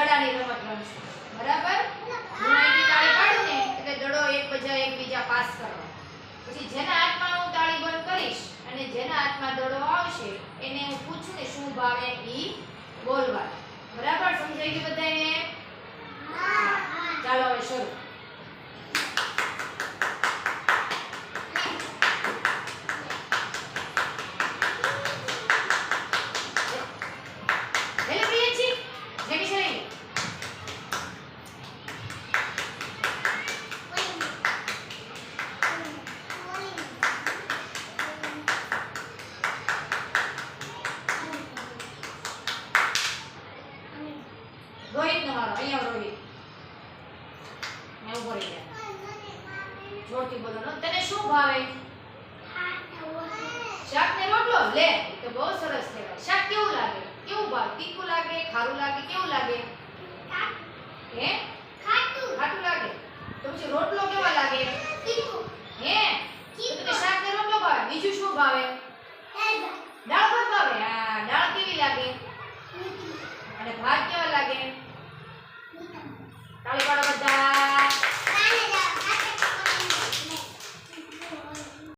દડાની રમત રમશું. બરાબર? હું અહીંથી તાળી પાડું ને એટલે દડો એકબીજા પાસ કરવા. પછી જેના હાથમાં હું તાળી બંધ કરીશ અને જેના હાથમાં દડો આવશે એને હું પૂછું ને શું ભાવે ઈ બોલવા. બરાબર? સમજાઈ ગયું બધાને? હા. ચાલો હવે શરૂ. રોહિત નો વારો. અહીંયા રોહિત. મેં ઉભો રહી ગયા. જોરથી બોલો ને. તને શું ભાવે? શાક ને રોટલો. લે એ તો બહુ સરસ કહેવાય. શાક કેવું લાગે? કેવું ભાવે? તીખું લાગે? ખારું લાગે? કેવું લાગે? હે?